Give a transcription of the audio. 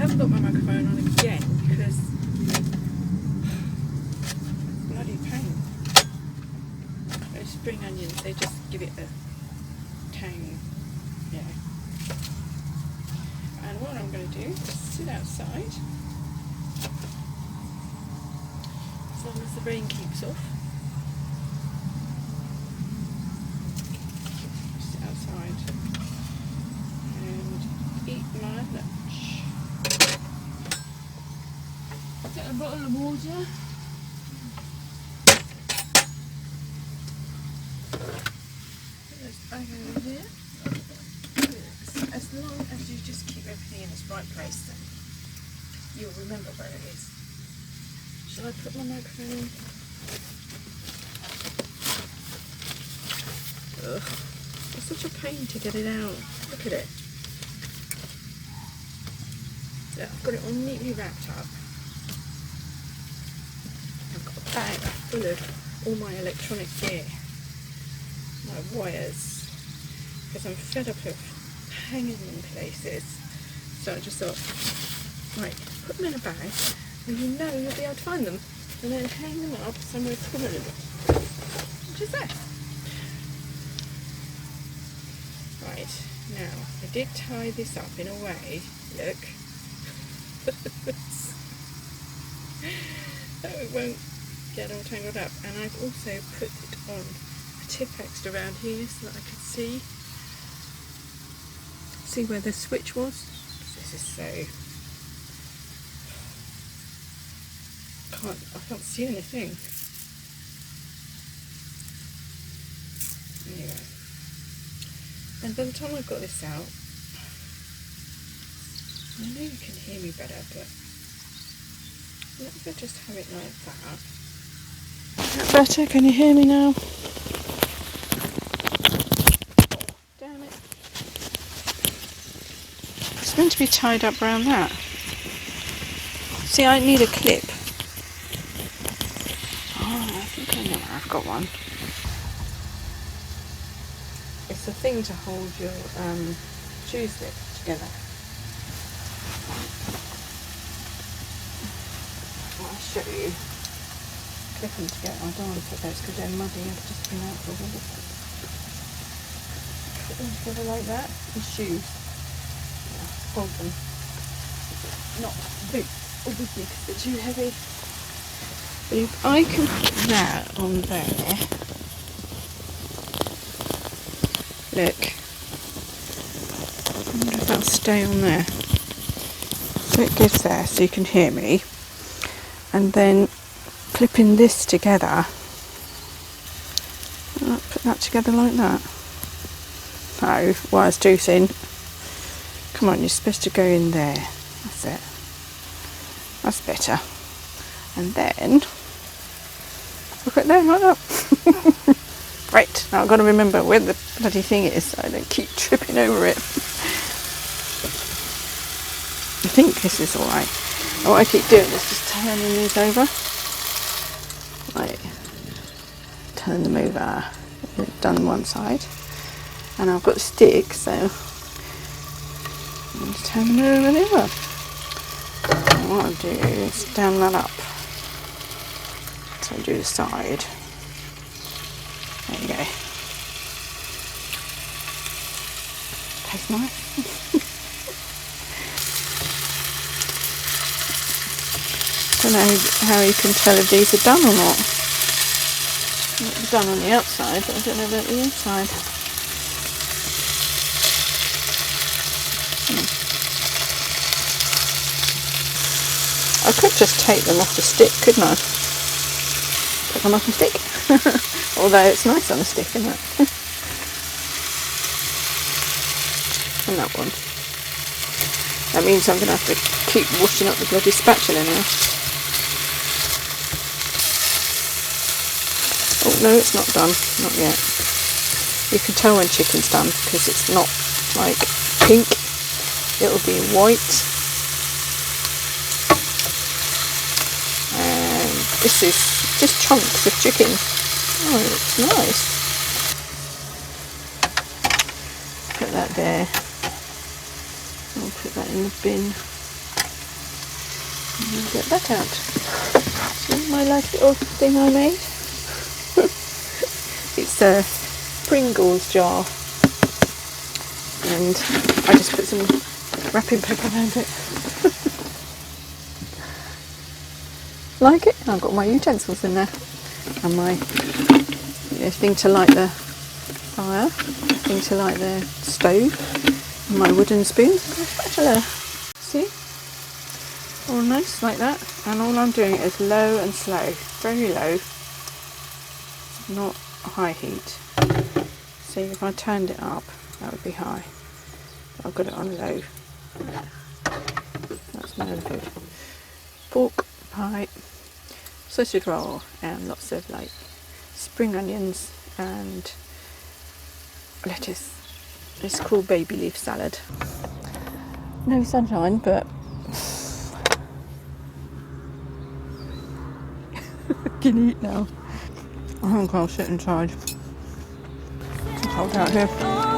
haven't got my microphone on again because bloody pain. Those spring onions, they just give it a tang. Yeah. And what I'm going to do is sit outside as long as the rain keeps off. Sit outside and eat my lunch. Get a bottle of water. Put this bag over here. As long as you just keep everything in its right place, then you'll remember where it is. Shall I put my microphone in? Ugh, it's such a pain to get it out. Look at it. Yeah, I've got it all neatly wrapped up. I've got a bag full of all my electronic gear, my wires, because I'm fed up of hanging in places. So I just thought, right, put them in a bag and you know you'll be able to find them, and then hang them up somewhere permanent, which is that. Right, now I did tie this up in a way, look, so it won't get all tangled up, and I've also put it on a Tipp-Ex around here so that I could see where the switch was. This is so, I can't see anything. Anyway, and by the time I've got this out, I know you can hear me better, but let me just have it like that. Is that better? Can you hear me now? Damn it. It's meant to be tied up around that. See, I need a clip. Oh, I think I know where I've got one. It's a thing to hold your shoe slip together. I'll show you. Clip them together. I don't want to put those because they're muddy. I've just been out for a while. Put them together like that. And shoes. Hold them. Not boots, obviously, because they're too heavy. But if I can put that on there, look. I wonder if that'll stay on there. So it gives there, so you can hear me. And then clipping this together. Put that together like that. No, wire's too thin. Come on, you're supposed to go in there. That's it. That's better. And then look at there like that. Right, now I've got to remember where the bloody thing is so I don't keep tripping over it. I think this is alright. What I keep doing is just turning these over. Like, turn them over. I've done one side. And I've got a stick, so I'll just turn them over and over. And what I'll do is stand that up. So I'll do the side. There you go. Tastes nice. Don't know how you can tell if these are done or not. They're done on the outside, but I don't know about the inside. I could just take them off the stick, couldn't I? Put them off the stick. Although it's nice on the stick, isn't it? And that one. That means I'm going to have to keep washing up the bloody spatula now. Oh no, it's not done. Not yet. You can tell when chicken's done because it's not like pink. It'll be white. This is just chunks of chicken. Oh, it's nice. Put that there. I'll put that in the bin. And get that out. See my nice little thing I made? It's a Pringles jar. And I just put some wrapping paper around it. Like it? I've got my utensils in there. And my thing to light the fire, thing to light the stove, and my wooden spoon, and spatula. See? All nice like that. And all I'm doing is low and slow, very low, not high heat. See, if I turned it up, that would be high. I've got it on low. That's smelling good. Pork pie, sausage roll, and lots of like spring onions and lettuce. It's called baby leaf salad. No sunshine, but can eat now. I think I'll sit inside. It's cold out here.